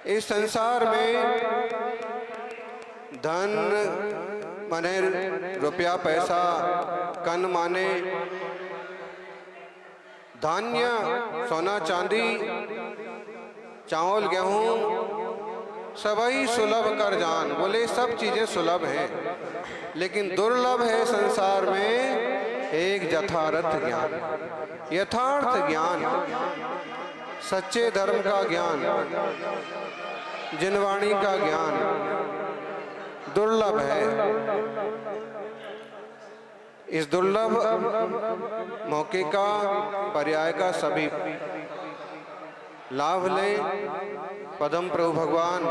इस संसार में धन माने रुपया पैसा, कन माने धान्य, सोना चांदी, चावल गेहूं, सभी सुलभ कर जान। बोले सब चीजें सुलभ हैं, लेकिन दुर्लभ है संसार में एक यथार्थ ज्ञान, यथार्थ ज्ञान, सच्चे धर्म का ज्ञान, जिनवाणी का ज्ञान दुर्लभ है। इस दुर्लभ मौके का, पर्याय का सभी लाभ लें। पदम प्रभु भगवान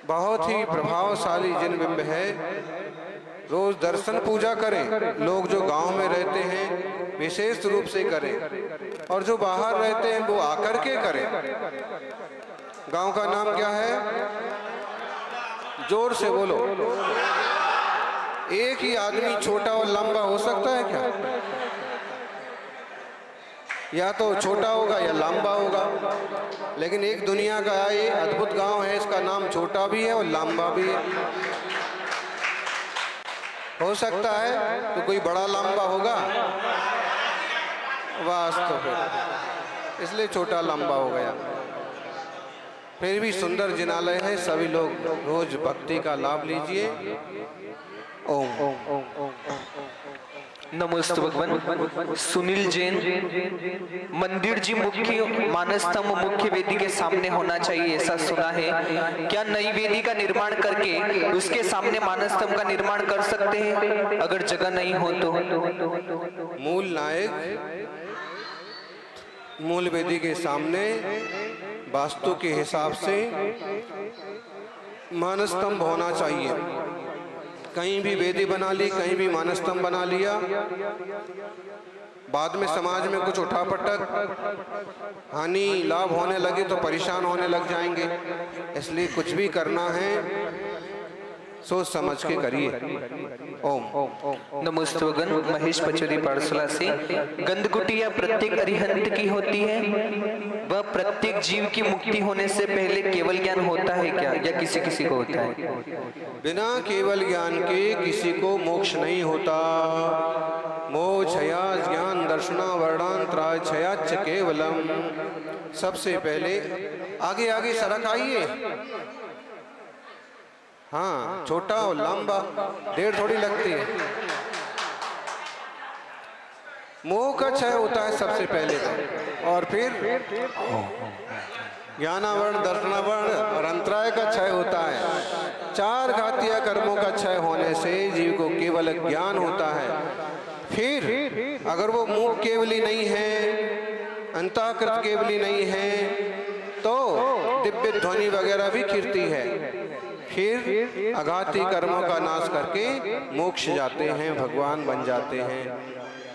बहुत ही प्रभावशाली जिन बिंब है, रोज दर्शन पूजा करें। लोग जो गांव में रहते हैं विशेष रूप से करें, और जो बाहर रहते हैं वो आकर के करें। गांव का नाम क्या है? जोर से बोलो। एक ही आदमी छोटा और लंबा हो सकता है क्या? या तो छोटा होगा या लंबा होगा। लेकिन एक दुनिया का ये अद्भुत गांव है, इसका नाम छोटा भी है और लंबा भी है। हो सकता है तो कोई बड़ा लंबा होगा, वास्तव में इसलिए छोटा लंबा हो गया। फिर भी सुंदर जिनालय है, सभी लोग रोज भक्ति का लाभ लीजिए। ओम। नमस्ते भगवान। सुनील जैन, मंदिर जी मुख्य मानस्तंभ मुख्य वेदी के सामने होना चाहिए, ऐसा सुना है। क्या नई वेदी का निर्माण करके उसके सामने मानस्तंभ का निर्माण कर सकते हैं अगर जगह नहीं हो तो? मूल नायक मूल वेदी के सामने वास्तु के हिसाब से मानस्तंभ होना चाहिए। कहीं भी वेदी बना ली, कहीं भी मानस्तंभ बना लिया, बाद में समाज में कुछ उठापटक हानि लाभ होने लगे तो परेशान होने लग जाएंगे। इसलिए कुछ भी करना है सोच समझ के करिए। ओम। नमस्ते भगवान। महेश पचौरी पाठशाला से। गंधकुटिया प्रत्येक अरिहंत की होती है, वह प्रत्येक जीव की मुक्ति होने से पहले केवल ज्ञान होता है क्या, या किसी किसी को होता है? बिना केवल ज्ञान के किसी को मोक्ष नहीं होता। मोह छया ज्ञान दर्शना वर्णांतराय छयाच केवलम। सबसे पहले आगे आगे सरक आइए। हाँ, छोटा और लंबा देर थोड़ी लगती है। मोह का क्षय होता है सबसे पहले तो, और फिर ज्ञानावरण दर्शनावरण और अंतराय का क्षय होता है। चार घातीय कर्मों का क्षय होने से जीव को केवल ज्ञान होता है। फिर अगर वो मुख केवली नहीं है, अंतःकृत केवली नहीं है, तो दिव्य ध्वनि वगैरह भी खिरती है। फिर अघाती कर्मों का नाश करके मोक्ष जाते हैं, भगवान बन जाते हैं।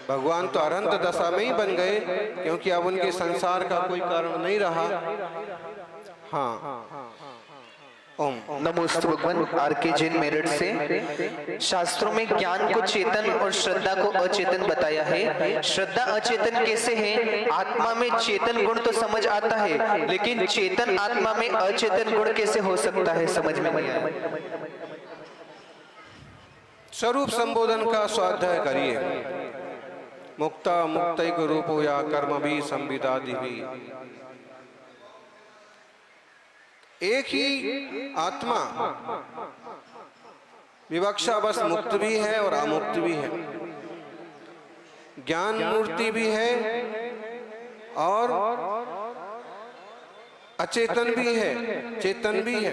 भगवान तो अनंत दशा में ही बन गए, क्योंकि अब उनके संसार का कोई कारण नहीं रहा। हाँ। ओम। नमोस्तु भगवान। आर के जैन मेरठ से। शास्त्रों में ज्ञान को चेतन और श्रद्धा को अचेतन बताया है। श्रद्धा अचेतन कैसे है? आत्मा में चेतन गुण तो समझ आता है, लेकिन चेतन आत्मा में अचेतन गुण कैसे हो सकता है, समझ में नहीं आया। स्वरूप संबोधन का स्वाध्याय करिए। मुक्ता मुक्तैक रूपो या कर्म भी संविदादि भी। एक ही आत्मा विवक्षा बस मुक्त भी है और अमुक्त भी है, ज्ञान मूर्ति भी है और अचेतन भी है, चेतन भी है।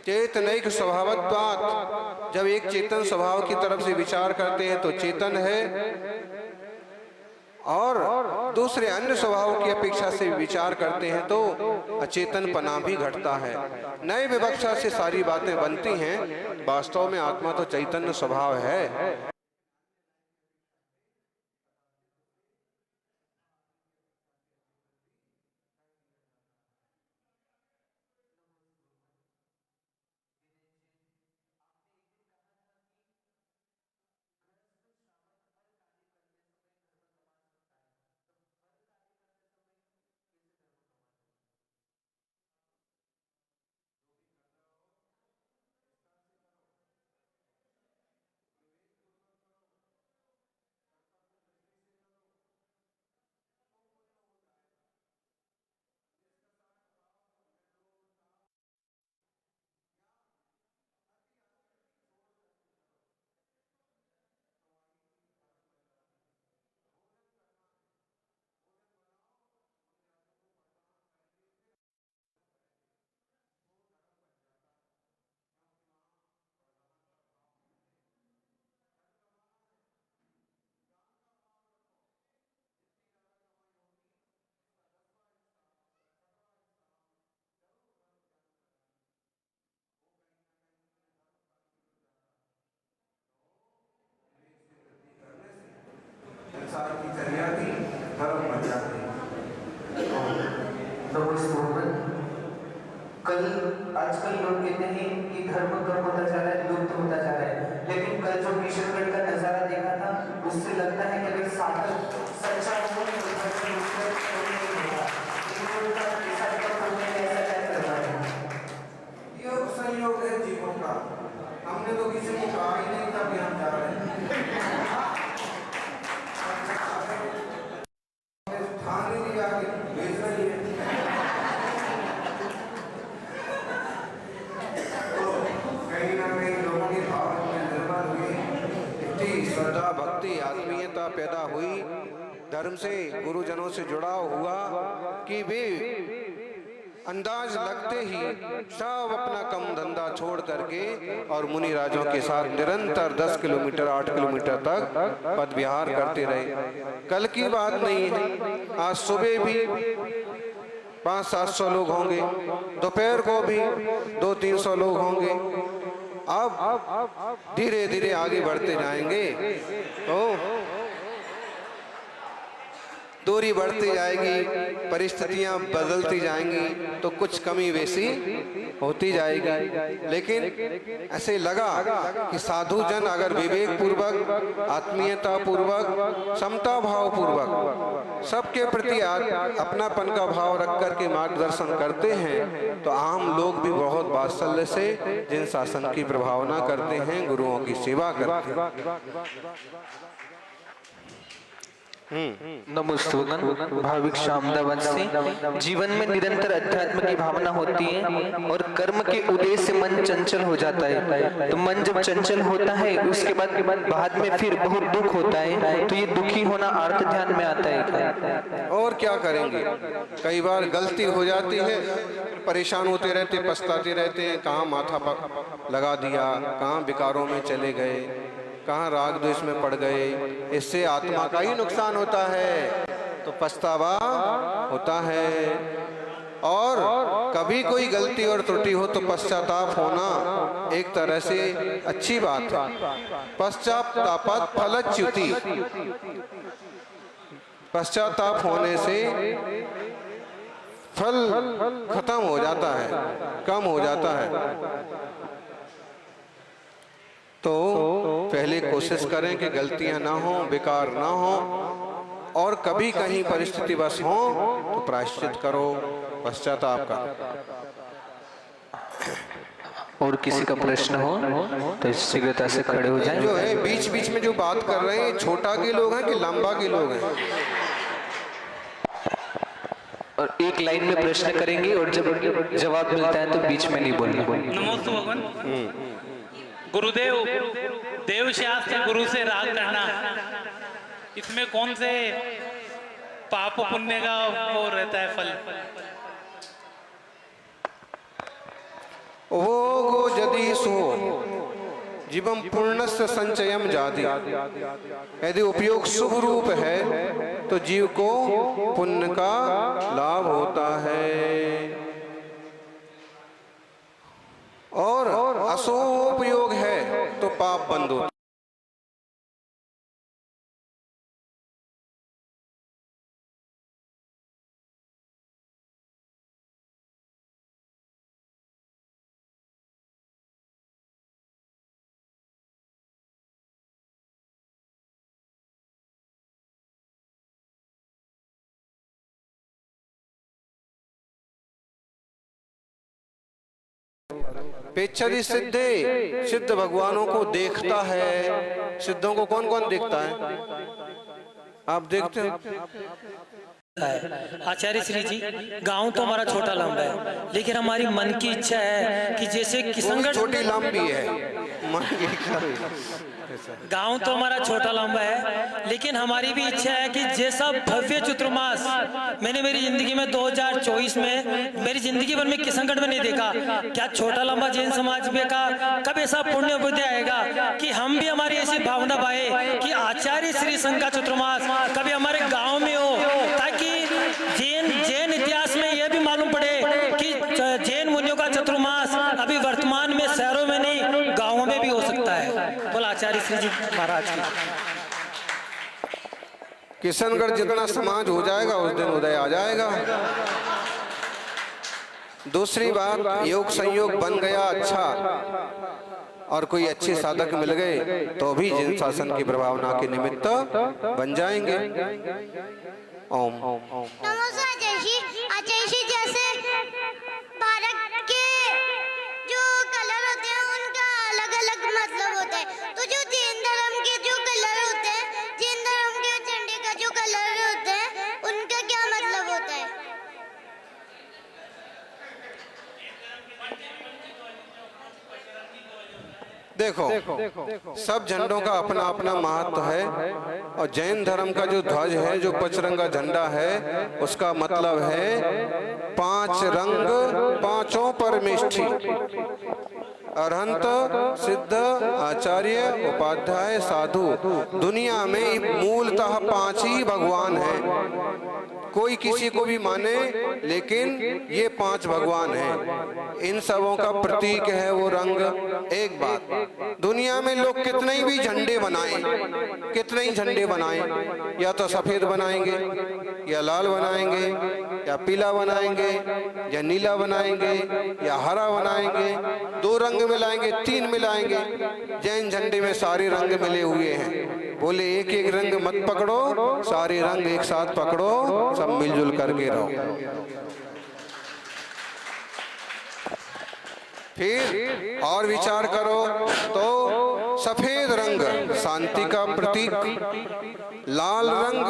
चेतनैक स्वभावत्वात्, जब एक चेतन स्वभाव की तरफ से विचार करते हैं तो चेतन है, और दूसरे अन्य स्वभाव की अपेक्षा से विचार करते हैं तो अचेतन पना भी घटता है। नए विवक्षा से सारी बातें बनती हैं, वास्तव में आत्मा तो चैतन्य स्वभाव है। कल आजकल लोग कहते हैं कि धर्म कम होता जा रहा है, लुप्त होता जा रहा है, लेकिन कल जो किशनगढ़ का नजारा देखा था उससे लगता है कि अगर साधक सच्चा हो तो धर्म लुप्त नहीं होगा। लेकिन उनका ऐसा कब होने में ऐसा क्या करना है? योग संयोग है जीवों का। हमने तो किसी को कहा ही नहीं था कि हम जा रहे हैं। ठान ही लिया कि भेज रही है। श्रद्धा भक्ति आत्मीयता पैदा हुई, धर्म से गुरुजनों से जुड़ाव हुआ कि वे अंदाज लगते ही सब अपना कम धंधा छोड़ करके और मुनि राजों के साथ निरंतर 10 किलोमीटर 8 किलोमीटर तक पद विहार करते रहे। कल की बात नहीं है, आज सुबह भी 500-700 लोग होंगे, दोपहर को भी 200-300 लोग होंगे। अब धीरे धीरे आगे बढ़ते जाएंगे तो दूरी बढ़ती जाएगी, परिस्थितियां बदलती जाएंगी तो कुछ कमी बेसी होती जाएगी। लेकिन ऐसे लगा कि साधु जन अगर विवेक पूर्वक, आत्मीयता पूर्वक, समता भाव पूर्वक सबके प्रति अपनापन का भाव रख कर के मार्गदर्शन करते हैं तो आम लोग भी बहुत वात्सल्य से जिन शासन की प्रभावना करते हैं, गुरुओं की सेवा करते हैं। नमोस्तुगन भाविक श्यामदावंशी, जीवन में निरंतर अध्यात्म की भावना होती है और कर्म के उदय से मन चंचल हो जाता है। तो मन जब चंचल होता है उसके बाद में फिर बहुत दुख होता है, तो ये दुखी होना अर्थ ध्यान में आता है। और क्या करेंगे, कई बार गलती हो जाती है, परेशान होते रहते, पछताते रहते हैं, कहाँ माथा लगा दिया, कहाँ विकारों में चले गए, कहाँ राग द्वेष में पड़ गए। इससे आत्मा का ही नुकसान होता है, तो पछतावा होता है। और कभी कोई गलती और त्रुटि हो तो पश्चाताप होना एक तरह से अच्छी बात है। पश्चाताप फलच्युति, पश्चाताप होने से फल खत्म हो जाता है, कम हो जाता है। तो पहले कोशिश करें कि गलतियां ना हो, बेकार ना हो, और कभी कहीं परिस्थिति बस हो तो प्रायश्चित करो पश्चाताप का। और किसी का प्रश्न हो तो शीघ्रता से खड़े हो जाएं। जो है बीच बीच में जो बात कर रहे हैं, छोटा के लोग हैं कि लंबा के लोग हैं? और एक लाइन में प्रश्न करेंगे और जब जवाब मिलता है तो बीच में नहीं बोलना। नमोस्तु भगवान। गुरुदेव, देव शास्त्र गुरु से राग करना, इसमें कौन से पाप पुण्य का वो रहता है फल? वो यदि सो जीवम पूर्णस्य संचयम जाति, यदि उपयोग शुभ रूप है तो जीव को पुण्य का लाभ होता है, और अशुभ उपयोग है तो पाप बंद होता है। पेच्छरी सिद्धे, सिद्ध भगवानों को देखता है। सिद्धों को कौन कौन देखता है? आप देखते हैं? आचार्य श्री जी, गांव तो हमारा छोटा लंबा है, लेकिन हमारी मन की इच्छा है कि जैसे किशनगढ़ छोटी लंबी है, मन की गांव तो हमारा छोटा लंबा है, लेकिन हमारी भी इच्छा है कि जैसा भव्य चतुर्मास मैंने मेरी जिंदगी में 2024 में मेरी जिंदगी भर में किशनगढ़ में नहीं देखा, क्या छोटा लंबा जैन समाज में का कब ऐसा पुण्य बुद्धि आएगा कि हम भी हमारी ऐसी भावना पाए कि आचार्य श्री संघ का चतुर्मास कभी हमारे गाँव में हो, ताकि जैन इतिहास में यह भी मालूम पड़े कि जैन मुनियों का चतुर्मास अभी वर्तमान में शहरों में नहीं, गाँवों में भी हो सकता है। बोला आचार्य श्री जी महाराज की। किशनगढ़ जितना समाज हो जाएगा उस दिन उदय आ जाएगा। दूसरी बात, योग संयोग बन गया अच्छा और कोई अच्छे साधक मिल गए तो भी जिन शासन की प्रभावना के निमित्त बन जाएंगे। ओम नमस्कार आचार्य जी, जैसे भारत के जो कलर होते हैं उनका अलग अलग मतलब होता है, तो जो जैन धर्म के जो कलर होते हैं, जैन धर्म के झंडे का जो कलर होता है उनका क्या मतलब होता है? देखो, सब झंडों का अपना अपना महत्व है और जैन धर्म का जो ध्वज है, जो पचरंगा झंडा है, उसका मतलब है 5 रंग पांचों परमेष्ठी, अरहंत, सिद्ध, आचार्य, उपाध्याय, साधु। दुनिया में मूलतः 5 ही भगवान हैं। कोई किसी को भी माने, लेकिन ये 5 भगवान हैं। इन सबों का प्रतीक है वो रंग। एक बात, दुनिया में लोग कितने भी झंडे बनाएं, कितने ही झंडे बनाएं, या तो सफेद बनाएंगे, या लाल बनाएंगे, या पीला बनाएंगे, या नीला बनाएंगे, या हरा बनाएंगे, 2 रंग मिलाएंगे, 3 मिलाएंगे। जैन झंडे में सारे रंग मिले हुए हैं। बोले एक एक रंग मत पकड़ो, सारे रंग एक साथ पकड़ो, सब मिलजुल करके रहो। फिर और विचार करो तो सफेद रंग शांति का प्रतीक, लाल रंग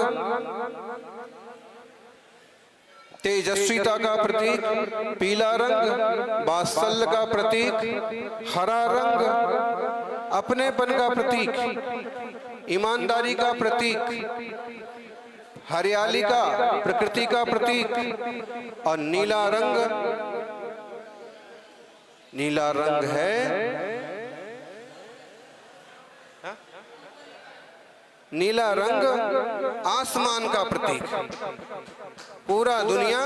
तेजस्विता का प्रतीक, पीला रंग वात्सल्य का प्रतीक, हरा रंग अपनेपन का प्रतीक, ईमानदारी का प्रतीक, हरियाली का, प्रकृति का प्रतीक, और नीला रंग है, नीला रंग आसमान का प्रतीक। पूरा दुनिया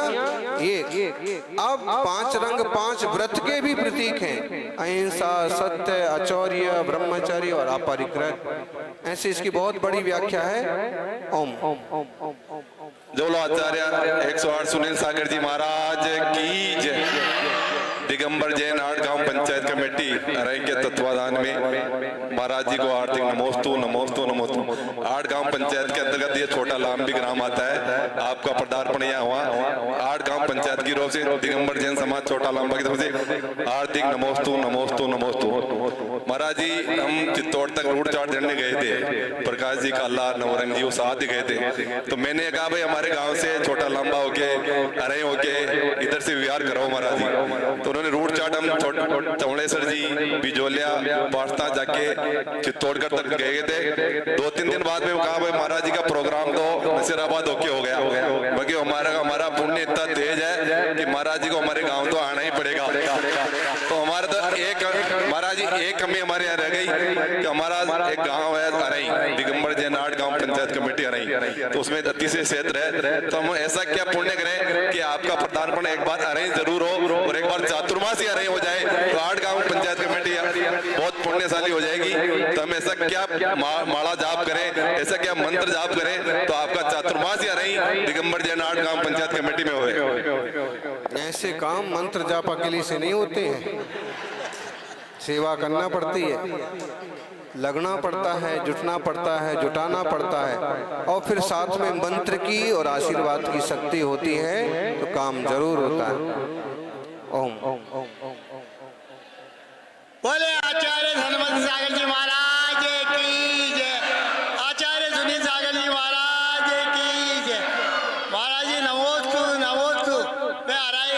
एक। अब 5 रंग 5 व्रत के भी प्रतीक हैं, अहिंसा, सत्य, आचौर्य, ब्रह्मचर्य और अपरिग्रह। ऐसे इसकी बहुत बड़ी व्याख्या है। ओम जोलो आचार्य 108 सुनील सागर जी महाराज की जय। दिगंबर जैन 8 गांव पंचायत कमेटी अरई के तत्वाधान में महाराज जी को हार्दिक नमोस्तु नमोस्तु नमोस्तु। 8 गांव पंचायत के अंतर्गत ये छोटा लांबी ग्राम आता है। आपका पदार्पण यहाँ हुआ। 8 गांव पंचायत की ओर से दिगंबर जैन समाज छोटा लांबा की तरफ से हार्दिक नमोस्तु नमोस्तु नमोस्तु। महाराज जी हम चित्तौड़ तक रूट चाट चढ़ने गए थे, प्रकाश जी काला नवरंग जी वो साथ ही गए थे। तो मैंने कहा भाई हमारे गांव से छोटा लंबा होके अरे होके इधर से विहार करो महाराज जी। तो उन्होंने रूट चाट हम चौड़ेसर जी, बिजोलिया, पास्ता जाके चित्तौड़गढ़ तक गए थे। 2-3 दिन बाद में कहा भाई महाराज जी का प्रोग्राम तो नसीराबाद होके हो गया, बाकी हमारा पुण्य इतना तेज है कि महाराज जी को हमारे गाँव तो आना ही पड़ेगा। तो हमारे तो एक महाराज जी एक कमी हमारे यहाँ रह गई कि हमारा एक गांव है अरई, दिगंबर जैन 8 गांव पंचायत कमेटी अरई, तो उसमें 33 क्षेत्र है। तो हम ऐसा क्या पुण्य करें कि आपका पदार्पण एक बार अरई जरूर हो और एक बार चातुर्मासी अरई हो जाए तो 8 गांव पंचायत कमेटी बहुत पुण्यशाली हो जाएगी। तो हम ऐसा क्या माला जाप करें, ऐसा क्या मंत्र जाप करें तो आपका चातुर्मासी अरई दिगंबर जैन 8 गांव पंचायत कमेटी में होए। ऐसे काम मंत्र जाप अकेले से नहीं होते हैं, सेवा करना पड़ती है, लगना पड़ता है, जुटना पड़ता है, जुटाना पड़ता है, और फिर साथ में मंत्र की और आशीर्वाद की शक्ति होती है तो काम जरूर होता है। ओम बोले आचार्य हनुमंत सागर जी महाराज की जय। आचार्य सुनील सागर जी महाराज की जय। महाराज जी नमोस्तु नमोस्तु। मैं अरई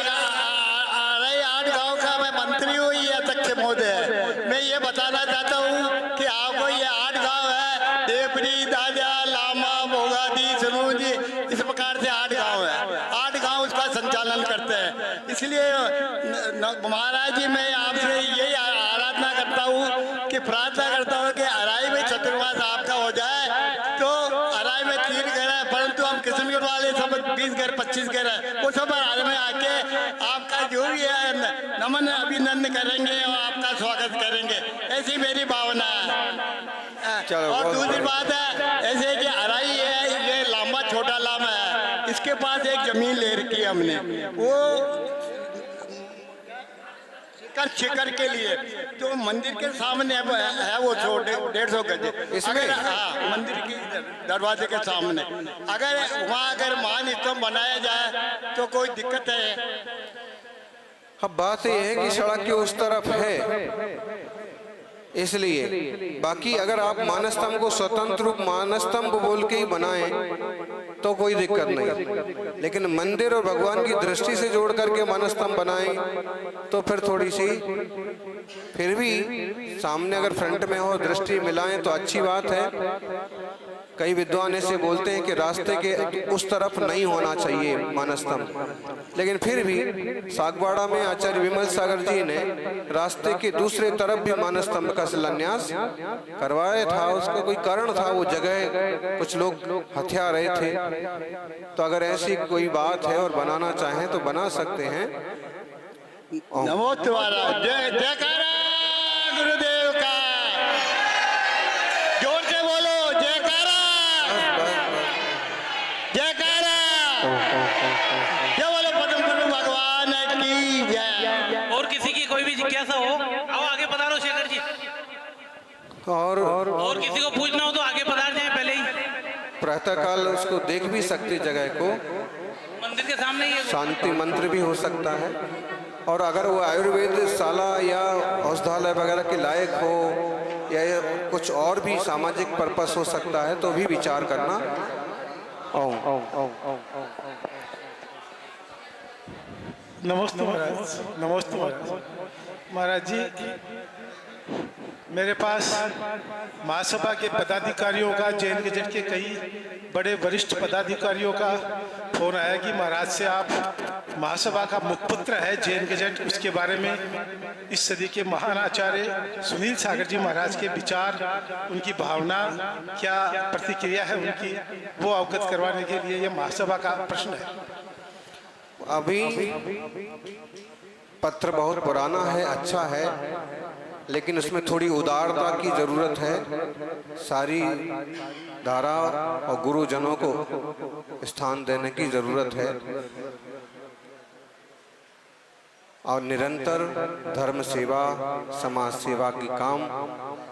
8 गांव का मैं मंत्री हूँ, ये अध्यक्ष महोदय। मैं ये बताना चाहता हूँ कि आपको ये 8 गांव है, देवरी, दादा, लामा, भोगादी, सनूजी, इस प्रकार से 8 गांव है। 8 गांव उसका संचालन करते हैं। इसलिए महाराज जी मैं आपसे यही आराधना करता हूँ कि प्रार्थना करता हूँ कि अराई में चतुर्मास आपका हो जाए। तो अराई में 3 घर है, परंतु हम किशनगढ़ वाले सब 20 घर 25 घर है, वो सब अराई में आके आपका जो भी है नमन अभिनंदन करेंगे और आपका स्वागत करेंगे, ऐसी मेरी भावना है। और दूसरी बात है ऐसे कि अराई है ये लांबा छोटा लामा है, इसके पास एक जमीन ले रखी है हमने, वो कल शिखर के लिए जो मंदिर के सामने है वो 150 गज इसमें? हाँ, मंदिर की दरवाजे के सामने अगर वहाँ अगर मान स्तंभ बनाया जाए तो कोई दिक्कत है? अब बात यह है कि सड़क के उस तरफ है इसलिए, बाकी अगर आप मानस्तंभ को स्वतंत्र रूप मानस्तंभ बोल के ही बनाएं तो कोई दिक्कत नहीं, लेकिन मंदिर और भगवान की दृष्टि से जोड़ करके मानस्तंभ बनाएं तो फिर थोड़ी सी, फिर भी सामने अगर फ्रंट में हो दृष्टि मिलाएं तो अच्छी बात है। कई विद्वान ऐसे बोलते हैं कि रास्ते के उस तरफ नहीं होना चाहिए मानस्तंभ, लेकिन फिर भी सागवाड़ा में आचार्य विमल सागर जी ने रास्ते के दूसरे तरफ भी मानस्तंभ का शिलान्यास करवाया था। उसका कोई कारण था, वो जगह कुछ लोग हथिया रहे थे, तो अगर ऐसी कोई बात है और बनाना चाहें तो बना सकते हैं। नमो तुम्हारा जय जयकारा गुरुदेव का, जोर से बोलो जयकारा जयकारा, जय बोलो पद्म गुरु भगवान की जय। और किसी की कोई भी जिज्ञासा हो, आओ आगे पधारो शेखर जी। और किसी को पूछना हो तो आगे पधार जाए पहले ही, प्रातःकाल उसको देख भी सकते जगह को, मंदिर के सामने ही है। शांति मंत्र भी हो सकता है, और अगर वो आयुर्वेद शाला या औषधालय वगैरह के लायक हो या कुछ और भी सामाजिक पर्पस हो सकता है तो भी विचार करना। नमस्ते महाराज, नमस्ते महाराज। महाराज जी, मेरे पास महासभा के पदाधिकारियों का, जैन गजट के कई बड़े वरिष्ठ पदाधिकारियों का फोन आया कि महाराज से आप महासभा का मुखपत्र है जैन गजट, उसके बारे में इस सदी के महान आचार्य सुनील सागर जी महाराज के विचार, उनकी भावना, क्या प्रतिक्रिया है उनकी, वो अवगत करवाने के लिए यह महासभा का प्रश्न है। अभी पत्र बहुत पुराना है, अच्छा है, लेकिन उसमें थोड़ी उदारता की जरूरत है। सारी धारा और गुरुजनों को स्थान देने की जरूरत है, और निरंतर धर्म सेवा, समाज सेवा की काम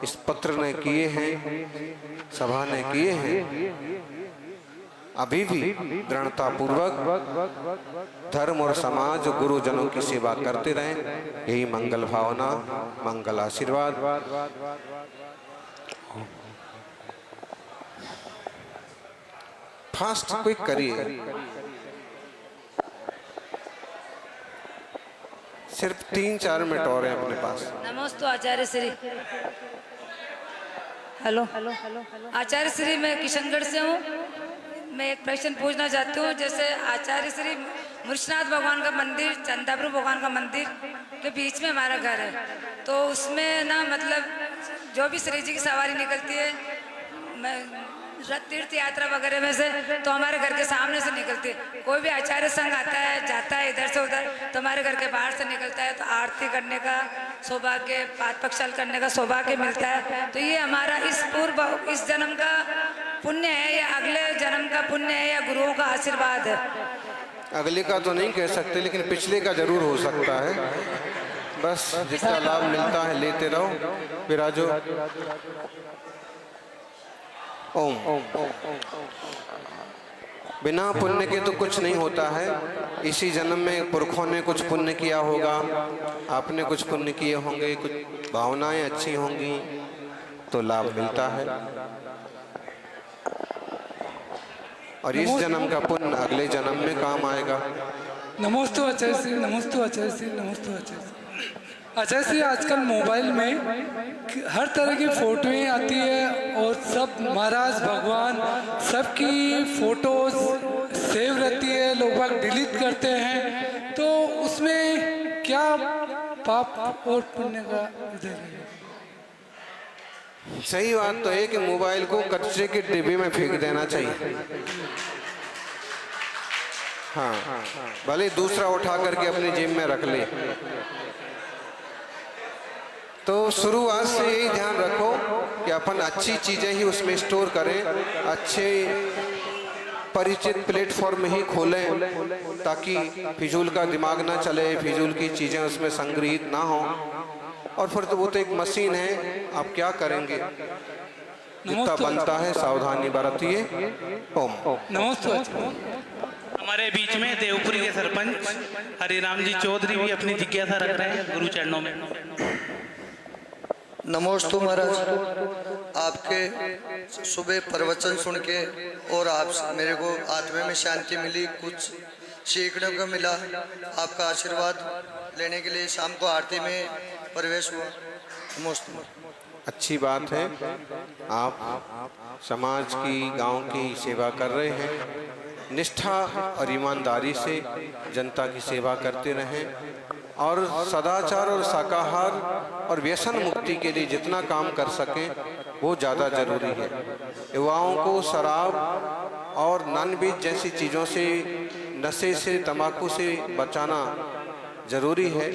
इस पत्र ने किए हैं, सभा ने किए हैं। अभी भी दृढ़ता पूर्वक धर्म और समाज और गुरुजनों की सेवा करते रहें, यही मंगल भावना, मंगल आशीर्वाद। फास्ट क्विक करिए, सिर्फ 3-4 मिनट और हैं अपने पास। नमस्ते आचार्य श्री। हेलो आचार्य श्री, मैं किशनगढ़ से हूँ। मैं एक प्रश्न पूछना चाहती हूँ। जैसे आचार्य श्री मुर्शनाथ भगवान का मंदिर, चंदापुर भगवान का मंदिर के बीच में हमारा घर है, तो उसमें ना मतलब जो भी श्री जी की सवारी निकलती है, मैं तीर्थ यात्रा वगैरह में से, तो हमारे घर के सामने से निकलती है। कोई भी आचार्य संघ आता है, जाता है इधर से उधर, तो हमारे घर के बाहर से निकलता है, तो आरती करने का सौभाग्य, पाद पक्षाल करने का सौभाग्य मिलता है। तो ये हमारा इस जन्म का पुण्य है या अगले जन्म का पुण्य है या गुरुओं का आशीर्वाद है? अगले का तो नहीं कह सकते, लेकिन पिछले का जरूर हो सकता है। बस जितना लाभ मिलता है लेते रहो। विराजो। ओम। बिना पुण्य के तो कुछ नहीं होता है। इसी जन्म में पुरखों ने कुछ पुण्य किया होगा, आपने कुछ पुण्य किए होंगे, कुछ भावनाएं अच्छी होंगी, तो लाभ मिलता है। और इस जन्म का पुण्य अगले जन्म में काम आएगा। नमस्ते आचार्य श्री, नमस्ते आचार्य श्री, नमस्ते आचार्य श्री। आचार्य श्री, आजकल मोबाइल में हर तरह की फोटोएं आती है और सब महाराज भगवान सबकी फोटोज सेव रहती है, लोग बाग डिलीट करते हैं, तो उसमें क्या पाप और पुण्य का इधर है? सही बात तो है कि मोबाइल को कचरे के डिब्बे में फेंक देना चाहिए। हाँ, भले दूसरा उठा करके अपनी जेब में रख ले। तो शुरुआत से यही ध्यान रखो कि अपन अच्छी चीजें ही उसमें स्टोर करें, अच्छे अपरिचित प्लेटफॉर्म ही खोलें ताकि फिजूल का दिमाग ना चले, फिजूल की चीज़ें उसमें संग्रहित ना हो। और फिर तो वो तो एक मशीन है, आप क्या करेंगे? जितना बनता है सावधानी बरतिए। ओम। नमस्ते। हमारे बीच में देवपुरी के सरपंच हरिराम जी चौधरी भी अपनी जिज्ञासा रख रहे हैं गुरु चरणों में। नमोस्तु महाराज, आपके सुबह प्रवचन सुन के और आप मेरे को आत्मा में शांति मिली, कुछ सीखने को मिला। आपका आशीर्वाद लेने के लिए शाम को आरती में प्रवेश हुआ। नमोस्तु। अच्छी बात है, आप समाज की, गांव की सेवा कर रहे हैं। निष्ठा और ईमानदारी से जनता की सेवा करते रहें और सदाचार और शाकाहार और व्यसन मुक्ति के लिए जितना काम कर सकें वो ज़्यादा ज़रूरी है। युवाओं को शराब और नॉनवेज जैसी चीज़ों से, नशे से, तंबाकू से बचाना ज़रूरी है।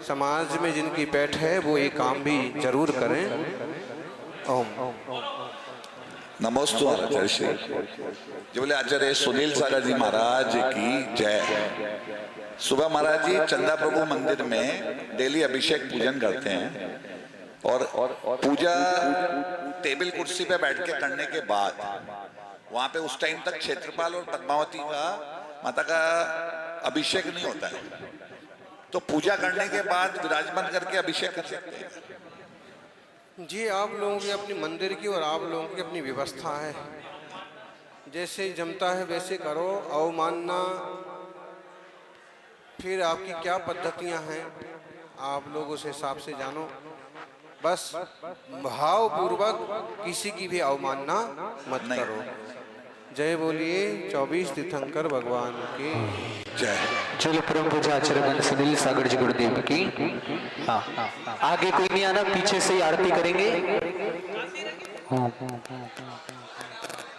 समाज में जिनकी पैठ है वो ये काम भी जरूर करें। ओम। नमोस्तु आचार्य श्री। जो बोले आचार्य सुनील सागर जी महाराज की जय। सुबह महाराज जी चंदा प्रभु मंदिर में डेली अभिषेक पूजन करते हैं और पूजा टेबल कुर्सी पे बैठ के करने के बाद वहां पे उस टाइम तक क्षेत्रपाल और पद्मावती का माता का अभिषेक नहीं होता है, तो पूजा करने के बाद विराजमान करके अभिषेक कर सकते हैं। जी, आप लोगों की अपनी मंदिर की और आप लोगों की अपनी व्यवस्था है, जैसे जमता है वैसे करो। अवमानना फिर आपकी क्या पद्धतियां हैं, आप लोग उस हिसाब से जानो। बस भावपूर्वक किसी की भी अवमानना मत करो। जय बोलिए 24 तीर्थंकर भगवान की जय। चलो परम पूज्य आचार्य सुनील सागर जी गुरुदेव की। हाँ, आगे कोई नहीं आना, पीछे से ही आरती करेंगे।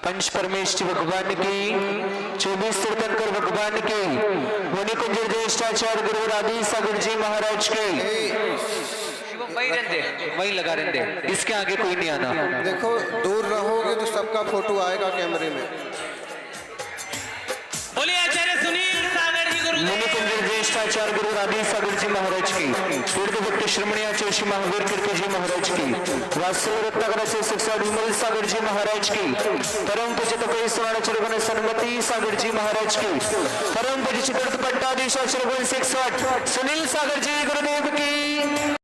पंच परमेश्वर भगवान की, 24 तीर्थंकर भगवान की, मुनि कुंजर ज्येष्ठाचार्य गुरु राधी सागर जी महाराज की। वही लगा रहे थे, इसके आगे कोई नहीं आना। देखो, दूर रहोगे तो सबका फोटो आएगा कैमरे में। बोलिए आचार्य सुनील सागर जी गुरु। मुनि कुंजर ज्येष्ठाचार्य गुरु राधी सागर जी महाराज की, तीर्थ भट्ट श्रमणी आचार्य श्री महावीर कीर्ति जी महाराज की, वात्सल्य रत्नाकर से शिक्षा विमल सागर जी महाराज की, परम पूज्य तपस्वी स्वर्ण सन्मति सागर जी महाराज की, परम पूज्य चतुर्थ पट्टाधीश आचार्य 160 सुनील सागर जी गुरुदेव की।